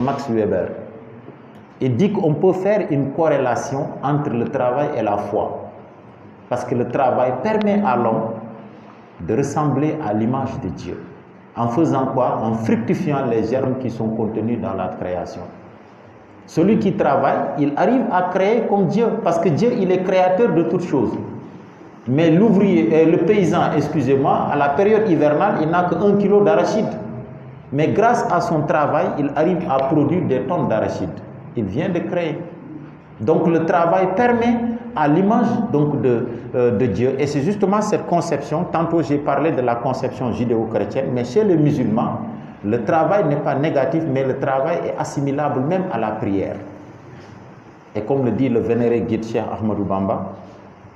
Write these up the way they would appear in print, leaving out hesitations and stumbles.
Max Weber. Il dit qu'on peut faire une corrélation entre le travail et la foi. Parce que le travail permet à l'homme de ressembler à l'image de Dieu. En faisant quoi? En fructifiant les germes qui sont contenus dans la création. Celui qui travaille, il arrive à créer comme Dieu, parce que Dieu, il est créateur de toutes choses. Mais l'ouvrier, le paysan, excusez-moi, à la période hivernale, il n'a que 1 kilo d'arachide. Mais grâce à son travail, il arrive à produire des tonnes d'arachide. Il vient de créer. Donc le travail permet à l'image de Dieu. Et c'est justement cette conception, tantôt j'ai parlé de la conception judéo-chrétienne, mais chez les musulmans, le travail n'est pas négatif, mais le travail est assimilable même à la prière. Et comme le dit le vénéré guide Cheikh Ahmadou Bamba,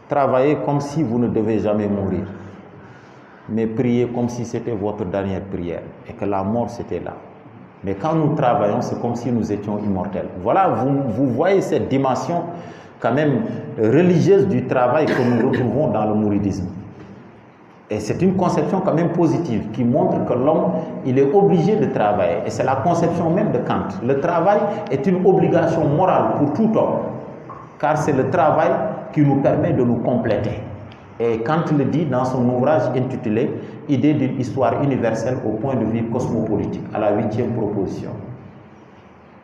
travaillez comme si vous ne devez jamais mourir, mais priez comme si c'était votre dernière prière et que la mort c'était là. Mais quand nous travaillons, c'est comme si nous étions immortels. Voilà, vous voyez cette dimension quand même religieuse du travail que nous retrouvons dans le mouridisme. Et c'est une conception quand même positive qui montre que l'homme, il est obligé de travailler. Et c'est la conception même de Kant. Le travail est une obligation morale pour tout homme, car c'est le travail qui nous permet de nous compléter. Et Kant le dit dans son ouvrage intitulé « Idée d'une histoire universelle au point de vue cosmopolitique » à la 8e proposition.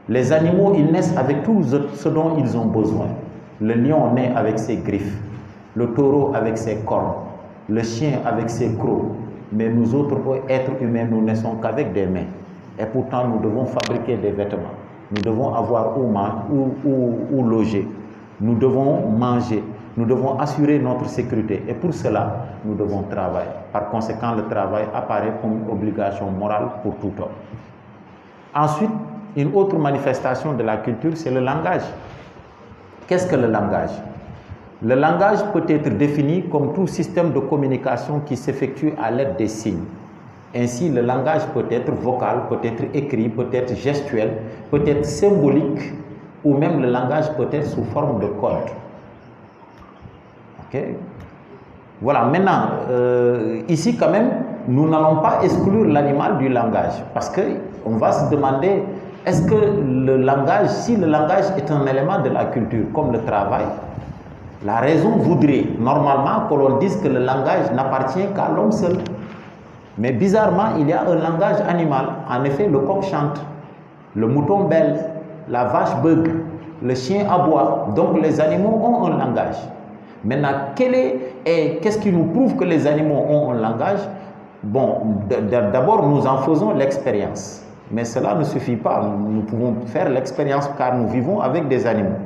Les animaux, ils naissent avec tout ce dont ils ont besoin. Le lion naît avec ses griffes, le taureau avec ses cornes, le chien avec ses crocs. Mais nous autres êtres humains, nous naissons qu'avec des mains. Et pourtant, nous devons fabriquer des vêtements. Nous devons avoir où loger. Nous devons manger. Nous devons assurer notre sécurité. Et pour cela, nous devons travailler. Par conséquent, le travail apparaît comme une obligation morale pour tout homme. Ensuite, une autre manifestation de la culture, c'est le langage. Qu'est-ce que le langage? Le langage peut être défini comme tout système de communication qui s'effectue à l'aide des signes. Ainsi, le langage peut être vocal, peut être écrit, peut être gestuel, peut être symbolique, ou même le langage peut être sous forme de code. Okay. Voilà, maintenant, ici quand même, nous n'allons pas exclure l'animal du langage, parce qu'on va se demander, est-ce que le langage, si le langage est un élément de la culture, comme le travail, la raison voudrait normalement que l'on dise que le langage n'appartient qu'à l'homme seul. Mais bizarrement, il y a un langage animal. En effet, le coq chante, le mouton bêle, la vache beugle, le chien aboie. Donc les animaux ont un langage. Maintenant, qu'est-ce qui nous prouve que les animaux ont un langage? Bon, d'abord, nous en faisons l'expérience. Mais cela ne suffit pas. Nous pouvons faire l'expérience car nous vivons avec des animaux.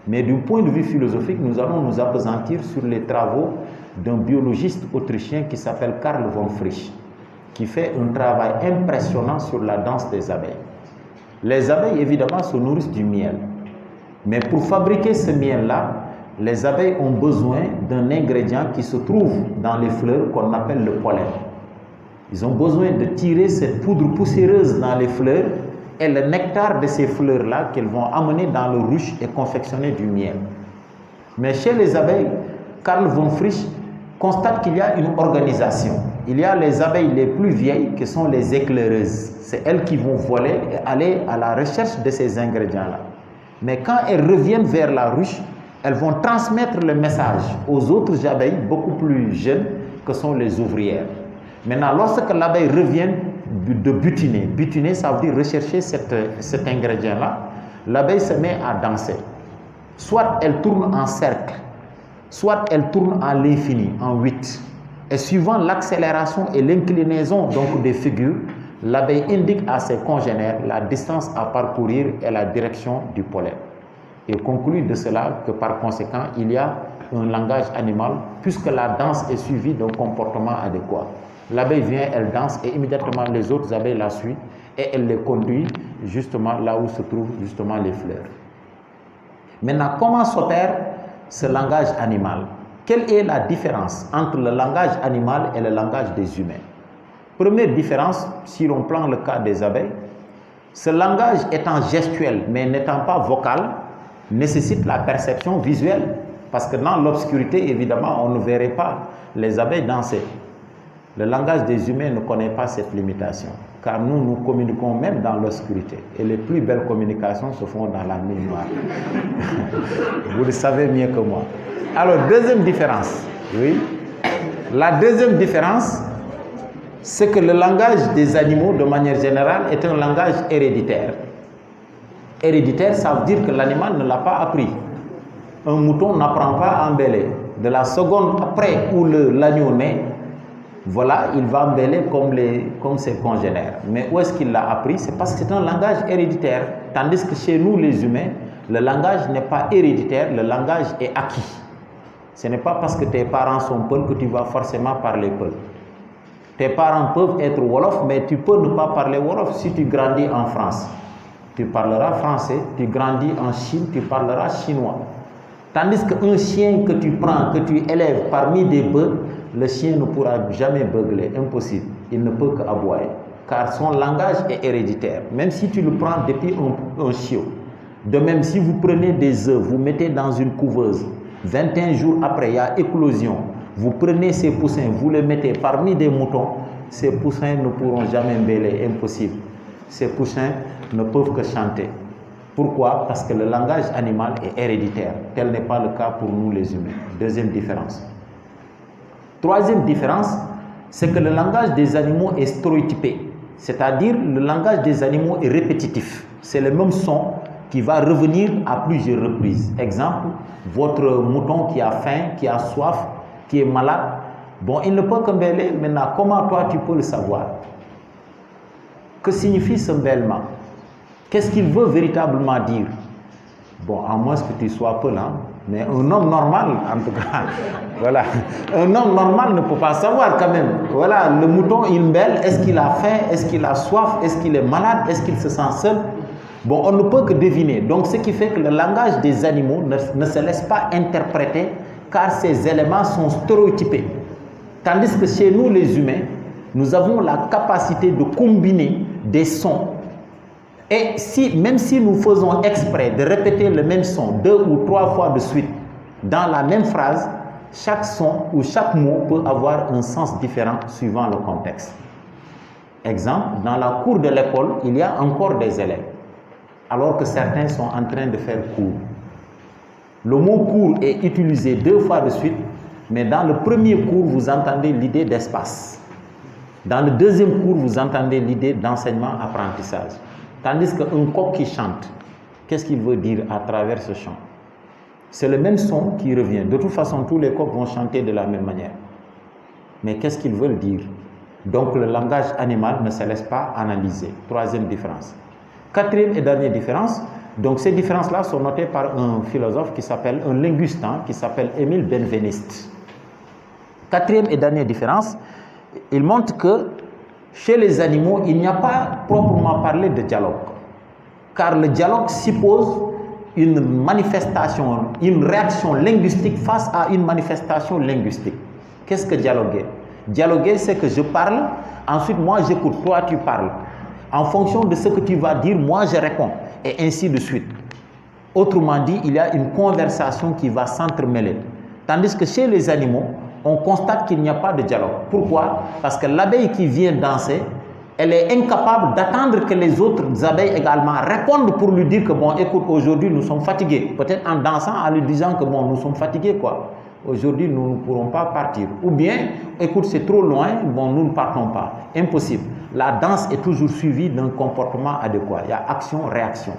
Mais du point de vue philosophique, nous allons nous appesantir sur les travaux d'un biologiste autrichien qui s'appelle Karl von Frisch, qui fait un travail impressionnant sur la danse des abeilles. Les abeilles, évidemment, se nourrissent du miel. Mais pour fabriquer ce miel-là, les abeilles ont besoin d'un ingrédient qui se trouve dans les fleurs qu'on appelle le pollen. Ils ont besoin de tirer cette poudre poussiéreuse dans les fleurs et le nectar de ces fleurs-là qu'elles vont amener dans le ruche et confectionner du miel. Mais chez les abeilles, Karl von Frisch constate qu'il y a une organisation. Il y a les abeilles les plus vieilles qui sont les éclaireuses. C'est elles qui vont voler et aller à la recherche de ces ingrédients-là. Mais quand elles reviennent vers la ruche, elles vont transmettre le message aux autres abeilles beaucoup plus jeunes que sont les ouvrières. Maintenant, lorsque l'abeille revient de butiner, butiner ça veut dire rechercher cet ingrédient-là, l'abeille se met à danser. Soit elle tourne en cercle, soit elle tourne à l'infini, en 8. Et suivant l'accélération et l'inclinaison donc des figures, l'abeille indique à ses congénères la distance à parcourir et la direction du pollen. Et conclut de cela que par conséquent, il y a un langage animal puisque la danse est suivie d'un comportement adéquat. L'abeille vient, elle danse et immédiatement les autres abeilles la suivent et elle les conduit justement là où se trouvent justement les fleurs. Maintenant, comment s'opère ce langage animal? Quelle est la différence entre le langage animal et le langage des humains? Première différence, si l'on prend le cas des abeilles, ce langage étant gestuel mais n'étant pas vocal, nécessite la perception visuelle. Parce que dans l'obscurité, évidemment, on ne verrait pas les abeilles danser. Le langage des humains ne connaît pas cette limitation. car nous communiquons même dans l'obscurité. Et les plus belles communications se font dans la nuit noire. Vous le savez mieux que moi. Alors, deuxième différence. Oui. La deuxième différence, c'est que le langage des animaux, de manière générale, est un langage héréditaire. Héréditaire, ça veut dire que l'animal ne l'a pas appris. Un mouton n'apprend pas à embêler. De la seconde après où l'agneau naît, voilà, il va embêler comme ses congénères. Mais où est-ce qu'il l'a appris? C'est parce que c'est un langage héréditaire. Tandis que chez nous, les humains, le langage n'est pas héréditaire, le langage est acquis. Ce n'est pas parce que tes parents sont peuls que tu vas forcément parler peul. Tes parents peuvent être wolof, mais tu peux ne pas parler wolof. Si tu grandis en France, tu parleras français. Tu grandis en Chine, tu parleras chinois. Tandis qu'un chien que tu prends, que tu élèves parmi des bœufs, le chien ne pourra jamais beugler, impossible. Il ne peut qu'aboyer, car son langage est héréditaire. Même si tu le prends depuis un chiot. De même, si vous prenez des œufs, vous mettez dans une couveuse, 21 jours après, il y a éclosion. Vous prenez ces poussins, vous les mettez parmi des moutons, ces poussins ne pourront jamais bêler, impossible. Ces poussins ne peuvent que chanter. Pourquoi? Parce que le langage animal est héréditaire. Tel n'est pas le cas pour nous les humains. Deuxième différence. Troisième différence, c'est que le langage des animaux est stéréotypé. C'est-à-dire, le langage des animaux est répétitif. C'est le même son qui va revenir à plusieurs reprises. Exemple, votre mouton qui a faim, qui a soif, qui est malade, bon, il ne peut que bêler. Maintenant, comment toi tu peux le savoir? Que signifie ce bêlement? Qu'est-ce qu'il veut véritablement dire? Bon, à moins que tu sois peu là, mais un homme normal, en tout cas, voilà, un homme normal ne peut pas savoir quand même. Voilà, le mouton, il bêle, est-ce qu'il a faim, est-ce qu'il a soif, est-ce qu'il est malade, est-ce qu'il se sent seul? Bon, on ne peut que deviner. Donc, ce qui fait que le langage des animaux ne se laisse pas interpréter, car ces éléments sont stéréotypés. Tandis que chez nous, les humains, nous avons la capacité de combiner des sons. Et même si nous faisons exprès de répéter le même son 2 ou 3 fois de suite dans la même phrase, chaque son ou chaque mot peut avoir un sens différent suivant le contexte. Exemple, dans la cour de l'école, il y a encore des élèves, alors que certains sont en train de faire cours. Le mot cours est utilisé 2 fois de suite, mais dans le premier cours, vous entendez l'idée d'espace. Dans le deuxième cours, vous entendez l'idée d'enseignement-apprentissage. Tandis qu'un coq qui chante, qu'est-ce qu'il veut dire à travers ce chant? C'est le même son qui revient. De toute façon, tous les coqs vont chanter de la même manière. Mais qu'est-ce qu'ils veulent dire? Donc, le langage animal ne se laisse pas analyser. Troisième différence. Quatrième et dernière différence. Donc, ces différences-là sont notées par un philosophe qui s'appelle, un linguiste, qui s'appelle Émile Benveniste. Quatrième et dernière différence, il montre que chez les animaux, il n'y a pas proprement parlé de dialogue. Car le dialogue suppose une manifestation, une réaction linguistique face à une manifestation linguistique. Qu'est-ce que dialoguer? Dialoguer, c'est que je parle, ensuite moi j'écoute, toi tu parles. En fonction de ce que tu vas dire, moi je réponds, et ainsi de suite. Autrement dit, il y a une conversation qui va s'entremêler. Tandis que chez les animaux, on constate qu'il n'y a pas de dialogue. Pourquoi? Parce que l'abeille qui vient danser, elle est incapable d'attendre que les autres abeilles également répondent pour lui dire que bon, écoute, aujourd'hui nous sommes fatigués. Peut-être en dansant, en lui disant que bon, nous sommes fatigués quoi. Aujourd'hui nous ne pourrons pas partir. Ou bien, écoute, c'est trop loin, bon, nous ne partons pas. Impossible. La danse est toujours suivie d'un comportement adéquat. Il y a action-réaction.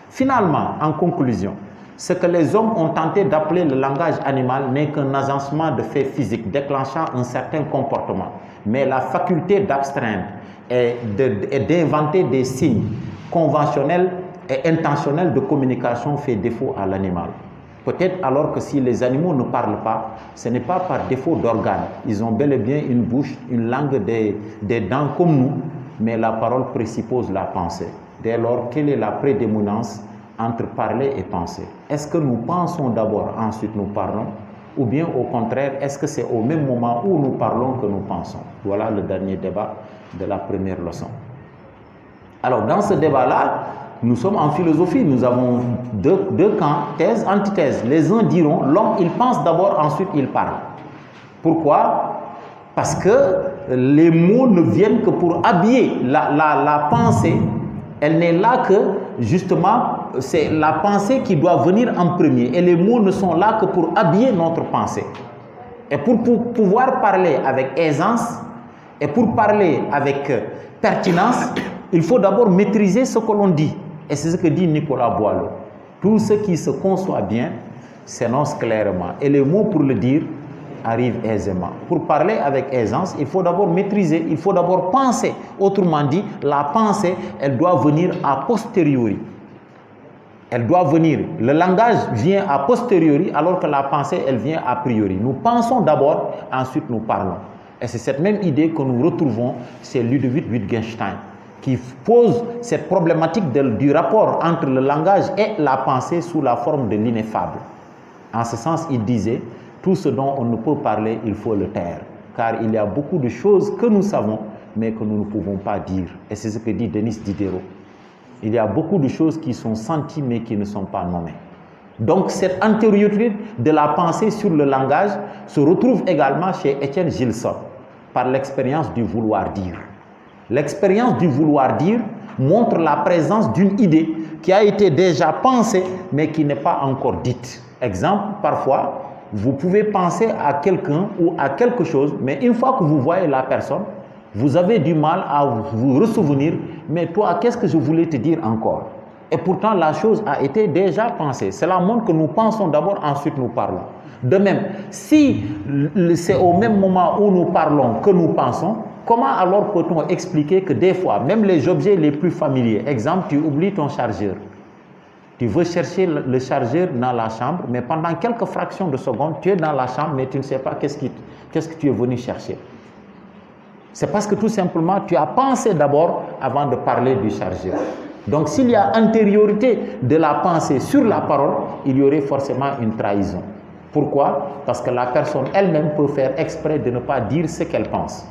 Finalement, en conclusion, ce que les hommes ont tenté d'appeler le langage animal n'est qu'un agencement de faits physiques déclenchant un certain comportement. Mais la faculté d'abstraindre et d'inventer des signes conventionnels et intentionnels de communication fait défaut à l'animal. Peut-être alors que si les animaux ne parlent pas, ce n'est pas par défaut d'organes. Ils ont bel et bien une bouche, une langue, des dents comme nous, mais la parole présuppose la pensée. Dès lors, quelle est la prédominance entre parler et penser? Est-ce que nous pensons d'abord, ensuite nous parlons? Ou bien au contraire, est-ce que c'est au même moment où nous parlons que nous pensons? Voilà le dernier débat de la première leçon. Alors dans ce débat-là, nous sommes en philosophie, nous avons deux camps, thèse, antithèse. Les uns diront, l'homme il pense d'abord, ensuite il parle. Pourquoi? Parce que les mots ne viennent que pour habiller la pensée. Elle n'est là que, justement, c'est la pensée qui doit venir en premier. Et les mots ne sont là que pour habiller notre pensée. Et pour pouvoir parler avec aisance et pour parler avec pertinence, il faut d'abord maîtriser ce que l'on dit. Et c'est ce que dit Nicolas Boileau. Tout ce qui se conçoit bien s'énonce clairement. Et les mots pour le dire arrivent aisément. Pour parler avec aisance, il faut d'abord maîtriser, il faut d'abord penser. Autrement dit, la pensée, elle doit venir a posteriori. Elle doit venir. Le langage vient a posteriori, alors que la pensée, elle vient a priori. Nous pensons d'abord, ensuite nous parlons. Et c'est cette même idée que nous retrouvons chez Ludwig Wittgenstein, qui pose cette problématique du rapport entre le langage et la pensée sous la forme de l'ineffable. En ce sens, il disait, tout ce dont on ne peut parler, il faut le taire. Car il y a beaucoup de choses que nous savons, mais que nous ne pouvons pas dire. Et c'est ce que dit Denis Diderot. Il y a beaucoup de choses qui sont senties, mais qui ne sont pas nommées. Donc, cette antériorité de la pensée sur le langage se retrouve également chez Étienne Gilson, par l'expérience du vouloir dire. L'expérience du vouloir dire montre la présence d'une idée qui a été déjà pensée, mais qui n'est pas encore dite. Exemple, parfois, vous pouvez penser à quelqu'un ou à quelque chose, mais une fois que vous voyez la personne, vous avez du mal à vous ressouvenir, mais toi, qu'est-ce que je voulais te dire encore? Et pourtant, la chose a été déjà pensée. Cela montre que nous pensons d'abord, ensuite nous parlons. De même, si c'est au même moment où nous parlons que nous pensons, comment alors peut-on expliquer que des fois, même les objets les plus familiers, exemple, tu oublies ton chargeur. Tu veux chercher le chargeur dans la chambre, mais pendant quelques fractions de secondes, tu es dans la chambre, mais tu ne sais pas qu'est-ce que tu es venu chercher. C'est parce que tout simplement, tu as pensé d'abord avant de parler du chargeur. Donc, s'il y a antériorité de la pensée sur la parole, il y aurait forcément une trahison. Pourquoi? Parce que la personne elle-même peut faire exprès de ne pas dire ce qu'elle pense.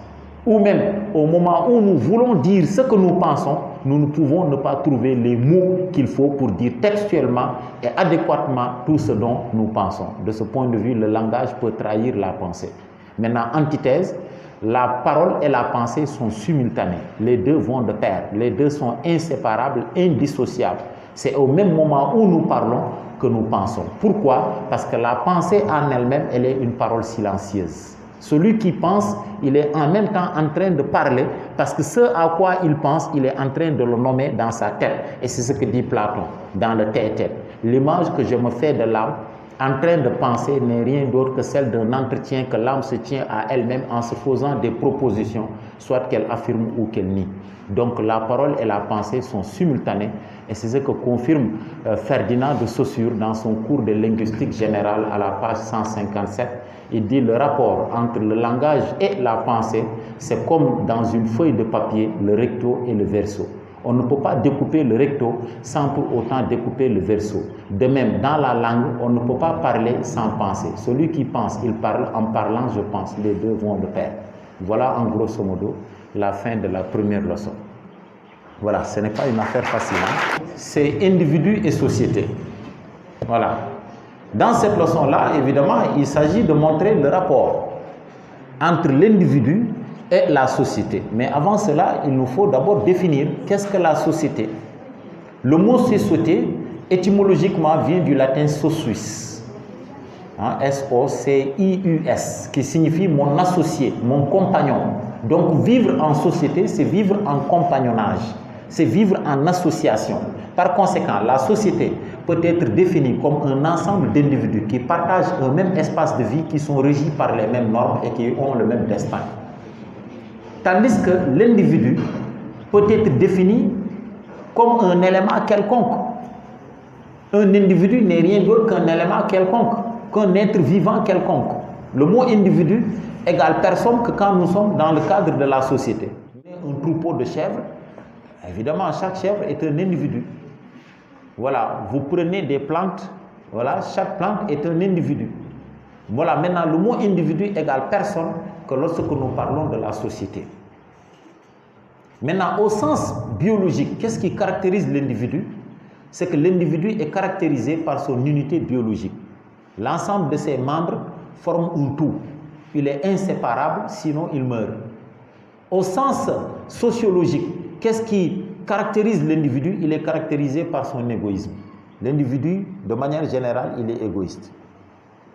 Ou même, au moment où nous voulons dire ce que nous pensons, nous ne pouvons ne pas trouver les mots qu'il faut pour dire textuellement et adéquatement tout ce dont nous pensons. De ce point de vue, le langage peut trahir la pensée. Maintenant, antithèse, la parole et la pensée sont simultanées. Les deux vont de pair. Les deux sont inséparables, indissociables. C'est au même moment où nous parlons que nous pensons. Pourquoi? Parce que la pensée en elle-même, elle est une parole silencieuse. Celui qui pense, il est en même temps en train de parler parce que ce à quoi il pense, il est en train de le nommer dans sa tête. Et c'est ce que dit Platon dans le tête-tête. L'image que je me fais de l'âme en train de penser n'est rien d'autre que celle d'un entretien que l'âme se tient à elle-même en se faisant des propositions, soit qu'elle affirme ou qu'elle nie. Donc la parole et la pensée sont simultanées et c'est ce que confirme Ferdinand de Saussure dans son cours de linguistique générale à la page 157. Il dit le rapport entre le langage et la pensée, c'est comme dans une feuille de papier, le recto et le verso. On ne peut pas découper le recto sans pour autant découper le verso. De même, dans la langue, on ne peut pas parler sans penser. Celui qui pense, il parle. En parlant, je pense. Les deux vont de pair. Voilà en grosso modo la fin de la première leçon. Voilà, ce n'est pas une affaire facile. Hein? C'est individu et société. Voilà. Dans cette leçon-là, évidemment, il s'agit de montrer le rapport entre l'individu et la société. Mais avant cela, il nous faut d'abord définir qu'est-ce que la société. Le mot société, étymologiquement, vient du latin socius. Hein, S-O-C-I-U-S, qui signifie mon associé, mon compagnon. Donc, vivre en société, c'est vivre en compagnonnage. C'est vivre en association. Par conséquent, la société peut être définie comme un ensemble d'individus qui partagent un même espace de vie, qui sont régis par les mêmes normes et qui ont le même destin. Tandis que l'individu peut être défini comme un élément quelconque. Un individu n'est rien d'autre qu'un élément quelconque, qu'un être vivant quelconque. Le mot individu égale personne que quand nous sommes dans le cadre de la société. Un troupeau de chèvres, évidemment, chaque chèvre est un individu. Voilà, vous prenez des plantes, voilà, chaque plante est un individu. Voilà, maintenant, le mot individu égale personne que lorsque nous parlons de la société. Maintenant, au sens biologique, qu'est-ce qui caractérise l'individu? C'est que l'individu est caractérisé par son unité biologique. L'ensemble de ses membres forme un tout. il est inséparable, sinon il meurt. Au sens sociologique, qu'est-ce qui caractérise l'individu? Il est caractérisé par son égoïsme. L'individu, de manière générale, il est égoïste.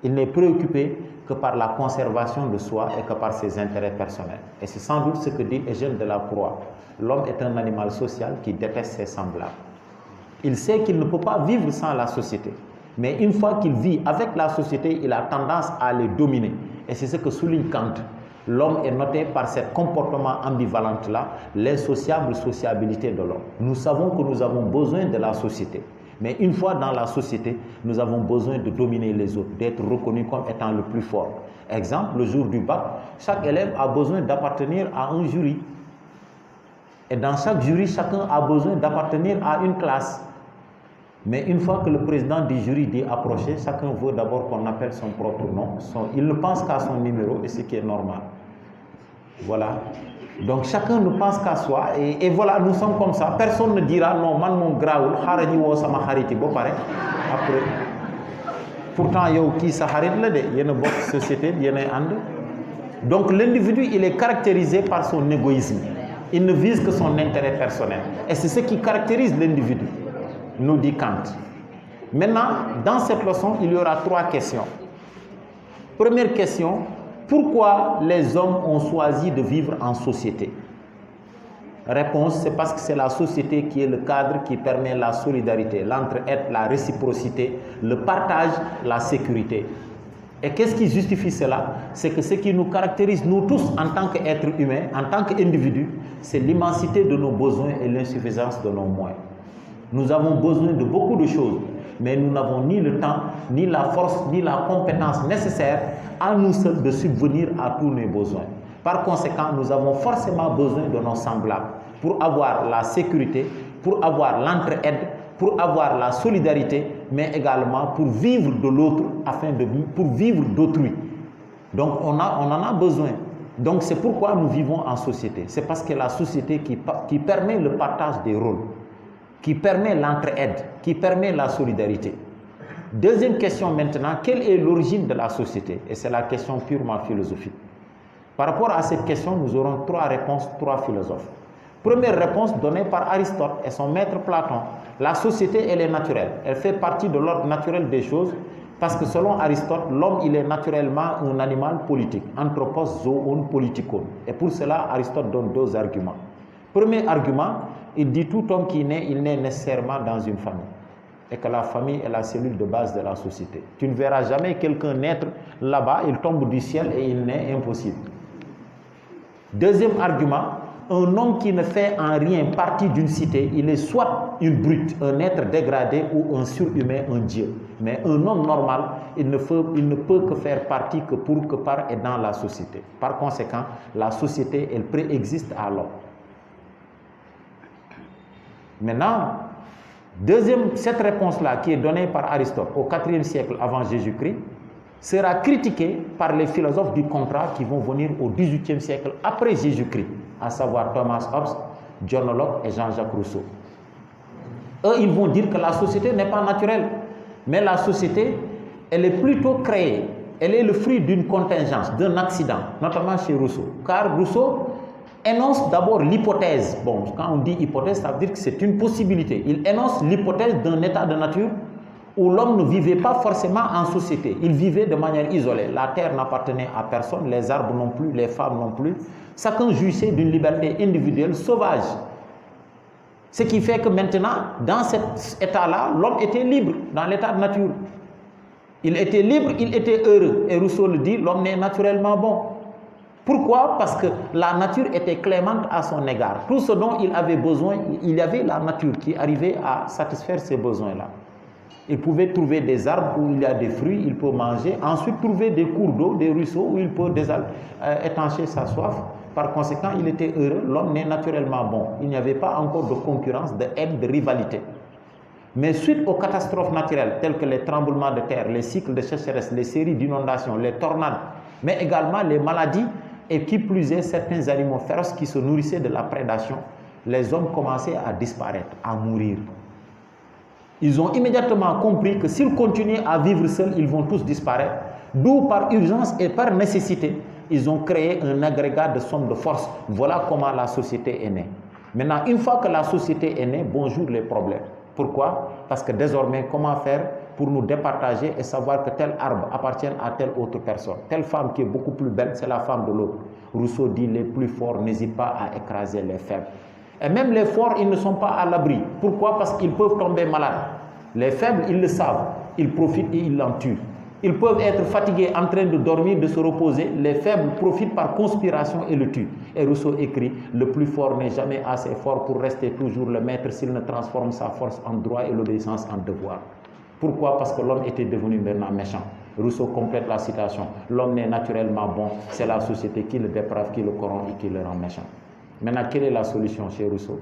Il n'est préoccupé que par la conservation de soi et que par ses intérêts personnels. Et c'est sans doute ce que dit Eugène Delacroix. L'homme est un animal social qui déteste ses semblables. Il sait qu'il ne peut pas vivre sans la société. Mais une fois qu'il vit avec la société, il a tendance à les dominer. Et c'est ce que souligne Kant. L'homme est noté par ce comportement ambivalent-là, l'insociable sociabilité de l'homme. Nous savons que nous avons besoin de la société. Mais une fois dans la société, nous avons besoin de dominer les autres, d'être reconnus comme étant le plus fort. Exemple, le jour du bac, chaque élève a besoin d'appartenir à un jury. Et dans chaque jury, chacun a besoin d'appartenir à une classe. Mais une fois que le président du jury dit approcher, chacun veut d'abord qu'on appelle son propre nom. Il ne pense qu'à son numéro, et ce qui est normal. Voilà. Donc chacun ne pense qu'à soi, et voilà, nous sommes comme ça. Personne ne dira non, man mon graoul, harani wo sama hariti bo pare. Après, pourtant yow ki sa harit la de, yene bok société, yene and. Donc l'individu, il est caractérisé par son égoïsme. Il ne vise que son intérêt personnel. Et c'est ce qui caractérise l'individu, nous dit Kant. Maintenant, dans cette leçon, il y aura 3 questions. Première question, pourquoi les hommes ont choisi de vivre en société? Réponse, c'est parce que c'est la société qui est le cadre qui permet la solidarité, l'entraide, la réciprocité, le partage, la sécurité. Et qu'est-ce qui justifie cela? C'est que ce qui nous caractérise, nous tous, en tant qu'êtres humains, en tant qu'individus, c'est l'immensité de nos besoins et l'insuffisance de nos moyens. Nous avons besoin de beaucoup de choses, mais nous n'avons ni le temps, ni la force, ni la compétence nécessaire à nous seuls de subvenir à tous nos besoins. Par conséquent, nous avons forcément besoin de nos semblables pour avoir la sécurité, pour avoir l'entraide, pour avoir la solidarité, mais également pour vivre de l'autre, pour vivre d'autrui. Donc on en a besoin. Donc c'est pourquoi nous vivons en société. C'est parce que la société qui permet le partage des rôles, qui permet l'entraide, qui permet la solidarité. Deuxième question maintenant, quelle est l'origine de la société? Et c'est la question purement philosophique. Par rapport à cette question, nous aurons 3 réponses, 3 philosophes. Première réponse donnée par Aristote et son maître Platon. La société, elle est naturelle. Elle fait partie de l'ordre naturel des choses parce que selon Aristote, l'homme, il est naturellement un animal politique. Anthropos zoon politikon. Et pour cela, Aristote donne 2 arguments. Premier argument, il dit tout homme qui naît, il naît nécessairement dans une famille. Et que la famille est la cellule de base de la société. Tu ne verras jamais quelqu'un naître là-bas, il tombe du ciel et il naît, impossible. Deuxième argument, un homme qui ne fait en rien partie d'une cité, il est soit une brute, un être dégradé ou un surhumain, un dieu. Mais un homme normal, il ne peut que faire partie que par et dans la société. Par conséquent, la société, elle préexiste à l'homme. Maintenant, cette réponse-là qui est donnée par Aristote au IVe siècle avant Jésus-Christ sera critiquée par les philosophes du contrat qui vont venir au XVIIIe siècle après Jésus-Christ, à savoir Thomas Hobbes, John Locke et Jean-Jacques Rousseau. Eux, ils vont dire que la société n'est pas naturelle, mais la société, elle est plutôt créée. Elle est le fruit d'une contingence, d'un accident, notamment chez Rousseau. Car Rousseau énonce d'abord l'hypothèse. Bon, quand on dit hypothèse, ça veut dire que c'est une possibilité. Il énonce l'hypothèse d'un état de nature où l'homme ne vivait pas forcément en société. Il vivait de manière isolée. La terre n'appartenait à personne, les arbres non plus, les femmes non plus. Chacun jouissait d'une liberté individuelle sauvage. Ce qui fait que maintenant, dans cet état-là, l'homme était libre, dans l'état de nature. Il était libre, il était heureux. Et Rousseau le dit, l'homme est naturellement bon. Pourquoi? Parce que la nature était clémente à son égard. Tout ce dont il avait besoin, il y avait la nature qui arrivait à satisfaire ces besoins-là. Il pouvait trouver des arbres où il y a des fruits, il peut manger. Ensuite, trouver des cours d'eau, des ruisseaux où il peut étancher sa soif. Par conséquent, il était heureux. L'homme n'est naturellement bon. Il n'y avait pas encore de concurrence, de haine, de rivalité. Mais suite aux catastrophes naturelles, telles que les tremblements de terre, les cycles de sécheresse, les séries d'inondations, les tornades, mais également les maladies, et qui plus est, certains animaux féroces qui se nourrissaient de la prédation, les hommes commençaient à disparaître, à mourir. Ils ont immédiatement compris que s'ils continuaient à vivre seuls, ils vont tous disparaître. D'où par urgence et par nécessité, ils ont créé un agrégat de somme de force. Voilà comment la société est née. Maintenant, une fois que la société est née, bonjour les problèmes. Pourquoi? Parce que désormais, comment faire pour nous départager et savoir que tel arbre appartient à telle autre personne. Telle femme qui est beaucoup plus belle, c'est la femme de l'autre. Rousseau dit les plus forts n'hésitent pas à écraser les faibles. Et même les forts, ils ne sont pas à l'abri. Pourquoi? Parce qu'ils peuvent tomber malades. Les faibles, ils le savent. Ils profitent et ils l'en tuent. Ils peuvent être fatigués en train de dormir, de se reposer. Les faibles profitent par conspiration et le tuent. Et Rousseau écrit, le plus fort n'est jamais assez fort pour rester toujours le maître s'il ne transforme sa force en droit et l'obéissance en devoir. Pourquoi? Parce que l'homme était devenu maintenant méchant. Rousseau complète la citation. L'homme n'est naturellement bon, c'est la société qui le déprave, qui le corrompt et qui le rend méchant. Maintenant, quelle est la solution chez Rousseau?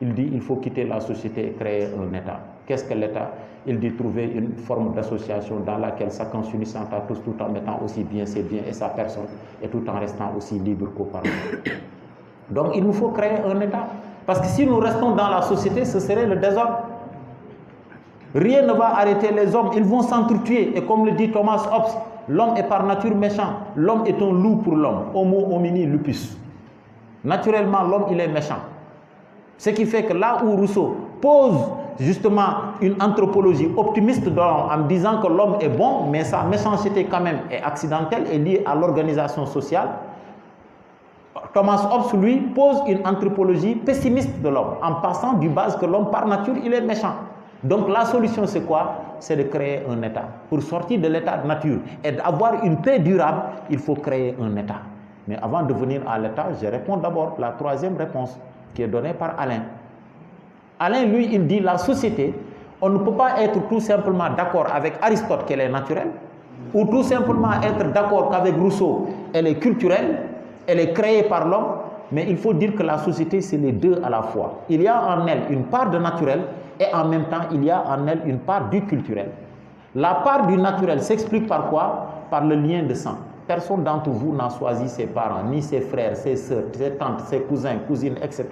Il dit il faut quitter la société et créer un État. Qu'est-ce que l'État? Il dit trouver une forme d'association dans laquelle chacun s'unissant à tous tout en mettant aussi bien ses biens et sa personne et tout en restant aussi libre qu'auparavant. Donc il nous faut créer un État. Parce que si nous restons dans la société, ce serait le désordre. Rien ne va arrêter les hommes, ils vont s'entretuer. Et comme le dit Thomas Hobbes, l'homme est par nature méchant. L'homme est un loup pour l'homme. Homo homini lupus. Naturellement, l'homme, il est méchant. Ce qui fait que là où Rousseau pose justement une anthropologie optimiste de l'homme en disant que l'homme est bon, mais sa méchanceté quand même est accidentelle et liée à l'organisation sociale, Thomas Hobbes, lui, pose une anthropologie pessimiste de l'homme en passant du base que l'homme par nature, il est méchant. Donc la solution c'est quoi? C'est de créer un État. Pour sortir de l'état de nature et d'avoir une paix durable, il faut créer un État. Mais avant de venir à l'État, je réponds d'abord la troisième réponse qui est donnée par Alain. Alain, lui, il dit la société, on ne peut pas être tout simplement d'accord avec Aristote qu'elle est naturelle, ou tout simplement être d'accord qu'avec Rousseau, elle est culturelle, elle est créée par l'homme, mais il faut dire que la société, c'est les deux à la fois. Il y a en elle une part de naturel et en même temps, il y a en elle une part du culturel. La part du naturel s'explique par quoi? Par le lien de sang. Personne d'entre vous n'a choisi ses parents, ni ses frères, ses soeurs, ses tantes, ses cousins, cousines, etc.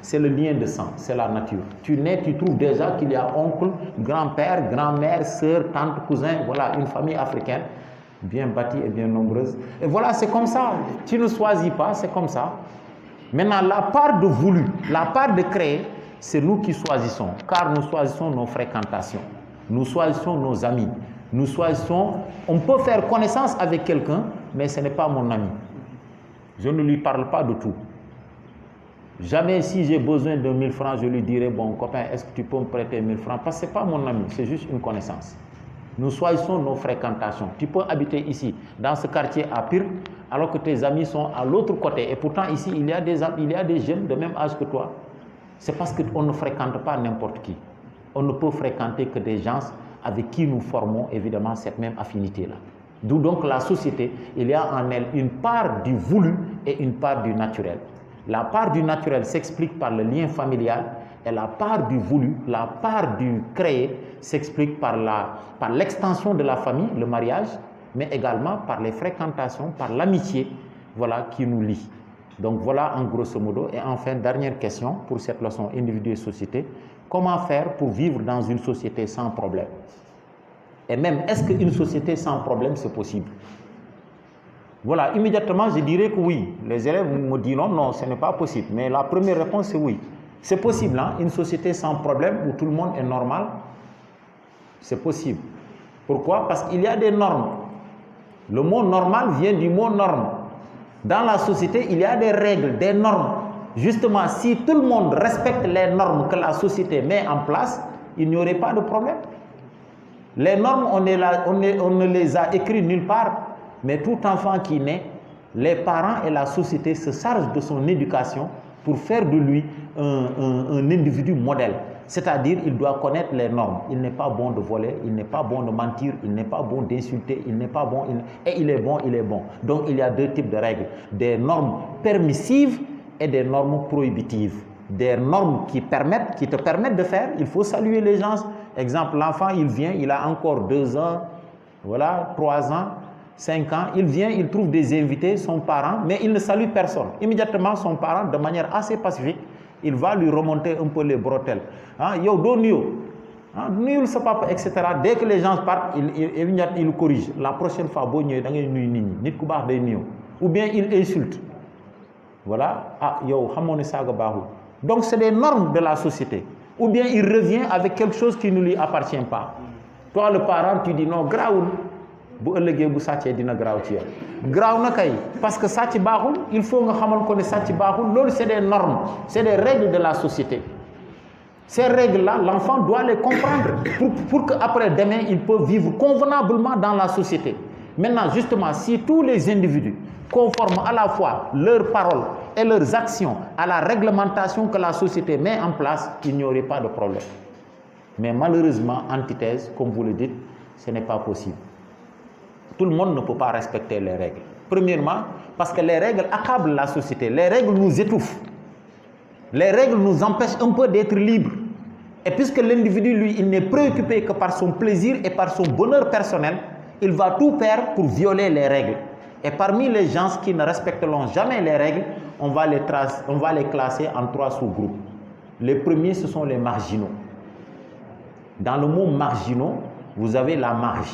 C'est le lien de sang, c'est la nature. Tu nais, tu trouves déjà qu'il y a oncle, grand-père, grand-mère, sœur, tante, cousin, voilà, une famille africaine, bien bâtie et bien nombreuse. Et voilà, c'est comme ça. Tu ne choisis pas, c'est comme ça. Maintenant, la part de voulu, la part de créer, c'est nous qui choisissons, car nous choisissons nos fréquentations, nous choisissons nos amis. Nous choisissons, on peut faire connaissance avec quelqu'un, mais ce n'est pas mon ami. Je ne lui parle pas de tout. Jamais si j'ai besoin de 1000 francs, je lui dirai, bon copain, est-ce que tu peux me prêter 1000 francs? Parce que ce n'est pas mon ami, c'est juste une connaissance. Nous choisissons nos fréquentations. Tu peux habiter ici, dans ce quartier à Pire, alors que tes amis sont à l'autre côté. Et pourtant ici, il y a des jeunes de même âge que toi. C'est parce qu'on ne fréquente pas n'importe qui. On ne peut fréquenter que des gens avec qui nous formons évidemment cette même affinité-là. D'où donc la société, il y a en elle une part du voulu et une part du naturel. La part du naturel s'explique par le lien familial et la part du voulu, la part du créé s'explique par l'extension de la famille, le mariage, mais également par les fréquentations, par l'amitié, voilà, qui nous lie. Donc voilà en grosso modo. Et enfin, dernière question pour cette leçon individu et société. Comment faire pour vivre dans une société sans problème? Et même, est-ce qu'une société sans problème, c'est possible? Voilà, immédiatement, je dirais que oui. Les élèves me diront non, ce n'est pas possible. Mais la première réponse, c'est oui. C'est possible, hein? Une société sans problème où tout le monde est normal, c'est possible. Pourquoi? Parce qu'il y a des normes. Le mot normal vient du mot norme. Dans la société, il y a des règles, des normes. Justement, si tout le monde respecte les normes que la société met en place, il n'y aurait pas de problème. Les normes, on ne les a écrites nulle part, mais tout enfant qui naît, les parents et la société se chargent de son éducation pour faire de lui un individu modèle. C'est-à-dire, il doit connaître les normes. Il n'est pas bon de voler, il n'est pas bon de mentir, il n'est pas bon d'insulter, il n'est pas bon, et il est bon, il est bon. Donc, il y a deux types de règles. Des normes permissives et des normes prohibitives. Des normes qui te permettent de faire, il faut saluer les gens. Exemple, l'enfant, il vient, il a encore 2 ans, voilà, 3 ans, 5 ans, il vient, il trouve des invités, son parent, mais il ne salue personne. Immédiatement, son parent, de manière assez pacifique, il va lui remonter un peu les bretelles. Yo, don yo. nuyul sa papa, etc. Dès que les gens partent, il corrige. La prochaine fois, ou bien il insulte. Voilà. Donc c'est des normes de la société. Ou bien il revient avec quelque chose qui ne lui appartient pas. Toi, le parent, tu dis non, graoul. Parce que ça, il faut que ça, c'est des normes, c'est des règles de la société. Ces règles-là, l'enfant doit les comprendre pour qu'après demain, il peut vivre convenablement dans la société. Maintenant, justement, si tous les individus conforment à la fois leurs paroles et leurs actions à la réglementation que la société met en place, il n'y aurait pas de problème. Mais malheureusement, antithèse, comme vous le dites, ce n'est pas possible. Tout le monde ne peut pas respecter les règles. Premièrement, parce que les règles accablent la société. Les règles nous étouffent. Les règles nous empêchent un peu d'être libres. Et puisque l'individu, lui, il n'est préoccupé que par son plaisir et par son bonheur personnel, il va tout faire pour violer les règles. Et parmi les gens qui ne respecteront jamais les règles, on va les classer en 3 sous-groupes. Les premiers, ce sont les marginaux. Dans le mot marginaux, vous avez la marge.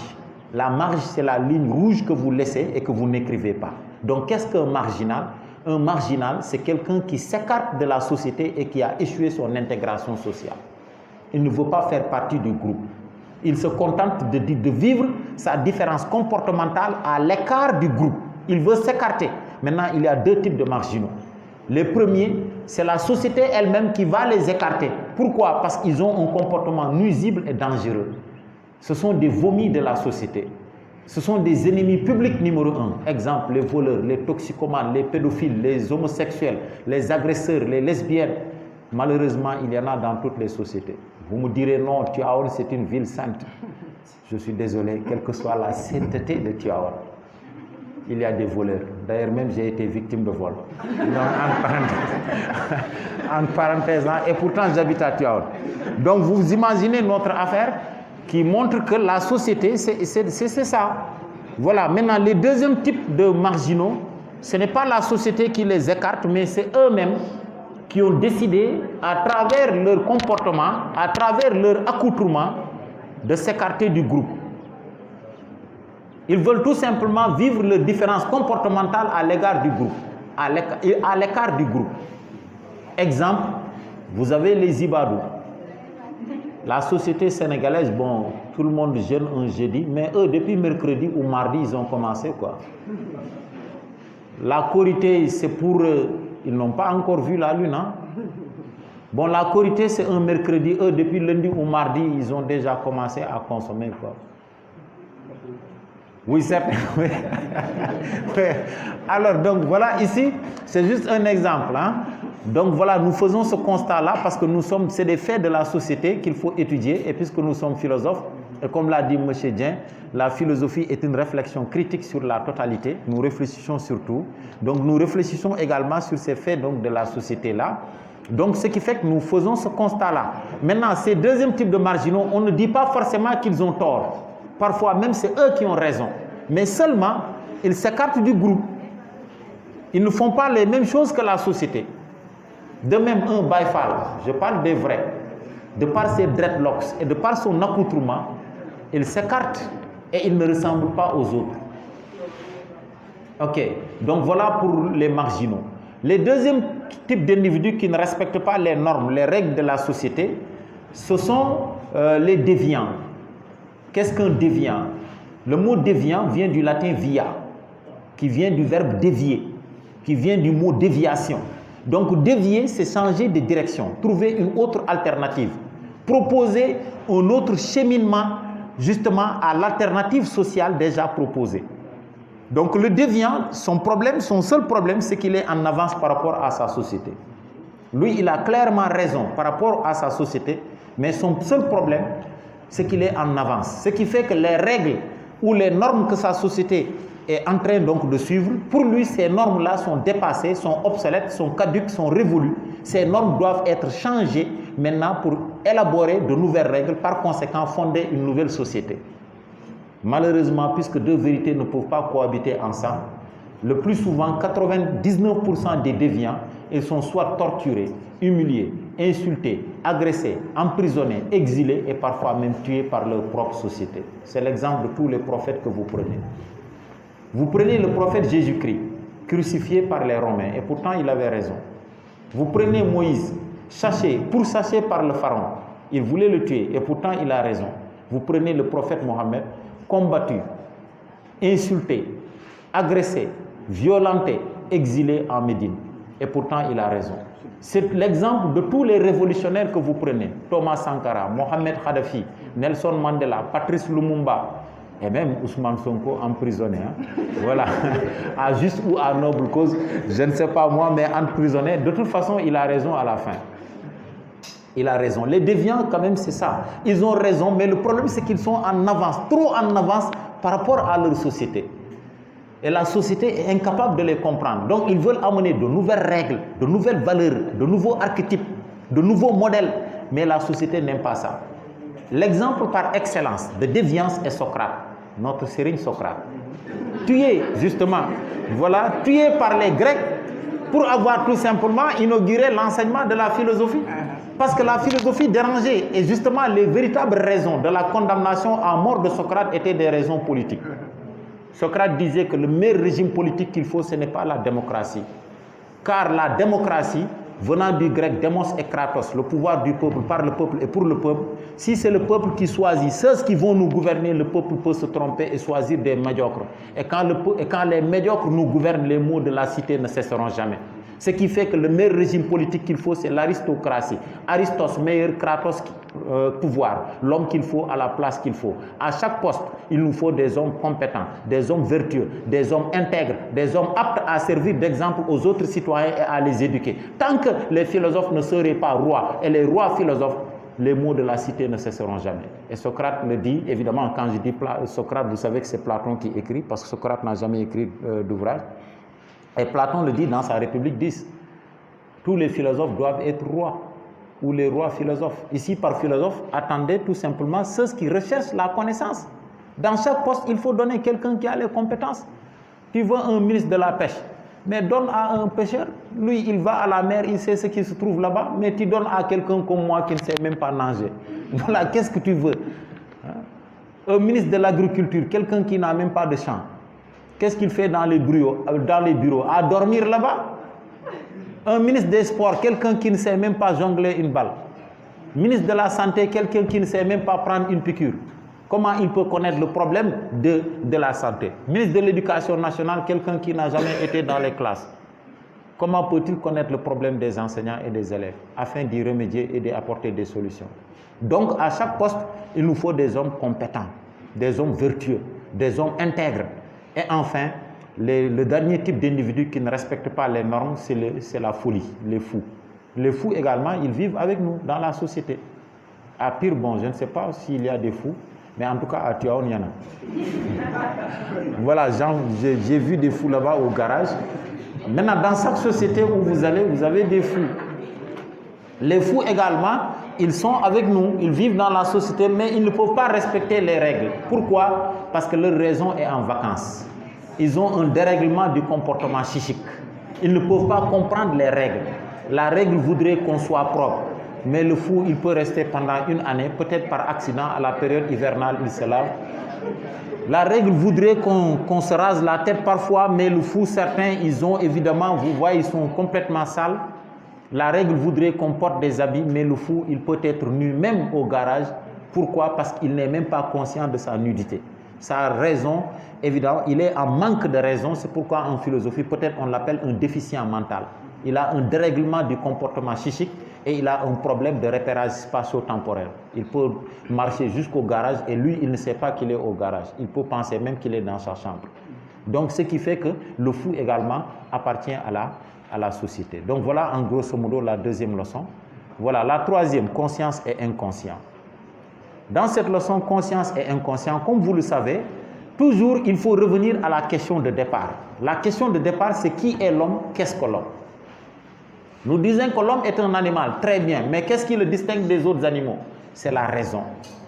La marge, c'est la ligne rouge que vous laissez et que vous n'écrivez pas. Donc, qu'est-ce qu'un marginal? Un marginal, c'est quelqu'un qui s'écarte de la société et qui a échoué son intégration sociale. Il ne veut pas faire partie du groupe. Il se contente de vivre sa différence comportementale à l'écart du groupe. Il veut s'écarter. Maintenant, il y a 2 types de marginaux. Les premiers, c'est la société elle-même qui va les écarter. Pourquoi? Parce qu'ils ont un comportement nuisible et dangereux. Ce sont des vomis de la société. Ce sont des ennemis publics numéro 1. Exemple, les voleurs, les toxicomanes, les pédophiles, les homosexuels, les agresseurs, les lesbiennes. Malheureusement, il y en a dans toutes les sociétés. Vous me direz non, Tivaouane, c'est une ville sainte. Je suis désolé, quelle que soit la sainteté de Tivaouane, il y a des voleurs. D'ailleurs, même j'ai été victime de vol. En parenthèse, et pourtant j'habite à Tivaouane. Donc vous imaginez notre affaire qui montre que la société, c'est ça. Voilà, maintenant les deuxièmes types de marginaux, ce n'est pas la société qui les écarte, mais c'est eux-mêmes qui ont décidé, à travers leur comportement, à travers leur accoutrement, de s'écarter du groupe. Ils veulent tout simplement vivre leurs différences comportementales à l'égard du groupe, à l'écart du groupe. Exemple, vous avez les Ibadou. La société sénégalaise, bon, tout le monde jeûne un jeudi, mais eux, depuis mercredi ou mardi, ils ont commencé, quoi. La Korité, c'est pour eux, ils n'ont pas encore vu la lune, hein. Bon, la Korité, c'est un mercredi, eux, depuis lundi ou mardi, ils ont déjà commencé à consommer, quoi. Oui, certes. Alors, donc, voilà, ici, c'est juste un exemple, hein. Donc voilà, nous faisons ce constat-là parce que c'est des faits de la société qu'il faut étudier. Et puisque nous sommes philosophes, et comme l'a dit M. Dien, la philosophie est une réflexion critique sur la totalité. Nous réfléchissons sur tout. Donc nous réfléchissons également sur ces faits donc, de la société-là. Donc ce qui fait que nous faisons ce constat-là. Maintenant, ces deuxièmes types de marginaux, on ne dit pas forcément qu'ils ont tort. Parfois même, c'est eux qui ont raison. Mais seulement, ils s'écartent du groupe. Ils ne font pas les mêmes choses que la société. De même, un Baïfal, je parle des vrais, de par ses dreadlocks et de par son accoutrement, il s'écarte et il ne ressemble pas aux autres. Ok, donc voilà pour les marginaux. Les deuxièmes types d'individus qui ne respectent pas les normes, les règles de la société, ce sont les déviants. Qu'est-ce qu'un déviant? Le mot déviant vient du latin via, qui vient du verbe dévier, qui vient du mot déviation. Donc dévier, c'est changer de direction, trouver une autre alternative, proposer un autre cheminement justement à l'alternative sociale déjà proposée. Donc le déviant, son seul problème, c'est qu'il est en avance par rapport à sa société. Lui, il a clairement raison par rapport à sa société, mais son seul problème, c'est qu'il est en avance. Ce qui fait que les règles ou les normes que sa société est en train donc de suivre, pour lui, ces normes-là sont dépassées, sont obsolètes, sont caduques, sont révolues. Ces normes doivent être changées maintenant pour élaborer de nouvelles règles, par conséquent fonder une nouvelle société. Malheureusement, puisque deux vérités ne peuvent pas cohabiter ensemble, Le plus souvent, 99% des déviants, ils sont soit torturés, humiliés, insultés, agressés, emprisonnés, exilés et parfois même tués par leur propre société. C'est l'exemple de tous les prophètes que vous prenez. Vous prenez le prophète Jésus-Christ, crucifié par les Romains, et pourtant il avait raison. Vous prenez Moïse, pourchassé par le pharaon, il voulait le tuer, et pourtant il a raison. Vous prenez le prophète Mohammed, combattu, insulté, agressé, violenté, exilé en Médine, et pourtant il a raison. C'est l'exemple de tous les révolutionnaires que vous prenez. Thomas Sankara, Mohamed Kadhafi, Nelson Mandela, Patrice Lumumba, et même Ousmane Sonko emprisonné. Voilà, à juste ou à noble cause, je ne sais pas moi, mais emprisonné. De toute façon, il a raison à la fin. Il a raison. Les déviants, quand même, c'est ça. Ils ont raison, mais le problème, c'est qu'ils sont en avance, trop en avance par rapport à leur société. Et la société est incapable de les comprendre. Donc, ils veulent amener de nouvelles règles, de nouvelles valeurs, de nouveaux archétypes, de nouveaux modèles. Mais la société n'aime pas ça. L'exemple par excellence de déviance est Socrate, notre Serigne Socrate. Tué, justement, voilà, tué par les Grecs pour avoir tout simplement inauguré l'enseignement de la philosophie. Parce que la philosophie dérangeait. Et justement, les véritables raisons de la condamnation à mort de Socrate étaient des raisons politiques. Socrate disait que le meilleur régime politique qu'il faut, ce n'est pas la démocratie. Car la démocratie, venant du grec démos et kratos, le pouvoir du peuple par le peuple et pour le peuple, si c'est le peuple qui choisit ceux qui vont nous gouverner, le peuple peut se tromper et choisir des médiocres. Et quand les médiocres nous gouvernent, les maux de la cité ne cesseront jamais. Ce qui fait que le meilleur régime politique qu'il faut, c'est l'aristocratie. Aristos, meilleur, Kratos, pouvoir. L'homme qu'il faut à la place qu'il faut. À chaque poste, il nous faut des hommes compétents, des hommes vertueux, des hommes intègres, des hommes aptes à servir d'exemple aux autres citoyens et à les éduquer. Tant que les philosophes ne seraient pas rois et les rois philosophes, les mots de la cité ne cesseront jamais. Et Socrate le dit, évidemment, quand je dis Socrate, vous savez que c'est Platon qui écrit, parce que Socrate n'a jamais écrit d'ouvrage. Et Platon le dit dans sa République 10. Tous les philosophes doivent être rois, ou les rois philosophes. Ici, par philosophe, attendez tout simplement ceux qui recherchent la connaissance. Dans chaque poste, il faut donner quelqu'un qui a les compétences. Tu veux un ministre de la pêche, mais donne à un pêcheur. Lui, il va à la mer, il sait ce qui se trouve là-bas, mais tu donnes à quelqu'un comme moi qui ne sait même pas nager. Voilà, qu'est-ce que tu veux? Un ministre de l'agriculture, quelqu'un qui n'a même pas de champ. Qu'est-ce qu'il fait dans les bureaux? À dormir là-bas? Un ministre des Sports, quelqu'un qui ne sait même pas jongler une balle. Ministre de la Santé, quelqu'un qui ne sait même pas prendre une piqûre. Comment il peut connaître le problème de la santé? Ministre de l'Éducation nationale, quelqu'un qui n'a jamais été dans les classes. Comment peut-il connaître le problème des enseignants et des élèves afin d'y remédier et d'apporter des solutions? Donc, à chaque poste, il nous faut des hommes compétents, des hommes vertueux, des hommes intègres. Et enfin, le dernier type d'individu qui ne respecte pas les normes, c'est la folie, les fous. Les fous également, ils vivent avec nous dans la société. À Pire, bon, je ne sais pas s'il y a des fous, mais en tout cas, à Tivaouane, il y en a. Voilà, j'ai vu des fous là-bas au garage. Maintenant, dans chaque société où vous allez, vous avez des fous. Les fous également, ils sont avec nous, ils vivent dans la société, mais ils ne peuvent pas respecter les règles. Pourquoi? Parce que leur raison est en vacances. Ils ont un dérèglement du comportement chichique. Ils ne peuvent pas comprendre les règles. La règle voudrait qu'on soit propre, mais le fou, il peut rester pendant une année, peut-être par accident, à la période hivernale, il se lave. La règle voudrait qu'on se rase la tête parfois, mais le fou, certains, ils ont évidemment, vous voyez, ils sont complètement sales. La règle voudrait qu'on porte des habits, mais le fou, il peut être nu même au garage. Pourquoi? Parce qu'il n'est même pas conscient de sa nudité. Sa raison, évidemment, il est en manque de raison. C'est pourquoi en philosophie, peut-être on l'appelle un déficient mental. Il a un dérèglement du comportement chichique et il a un problème de repérage spatio-temporel. Il peut marcher jusqu'au garage et lui, il ne sait pas qu'il est au garage. Il peut penser même qu'il est dans sa chambre. Donc, ce qui fait que le fou également appartient à la société. Donc, voilà en grosso modo la deuxième leçon. Voilà, la troisième, conscience et inconscient. Dans cette leçon conscience et inconscient, comme vous le savez, toujours il faut revenir à la question de départ. La question de départ, c'est qui est l'homme, qu'est-ce que l'homme? Nous disons que l'homme est un animal, très bien, mais qu'est-ce qui le distingue des autres animaux? C'est la raison,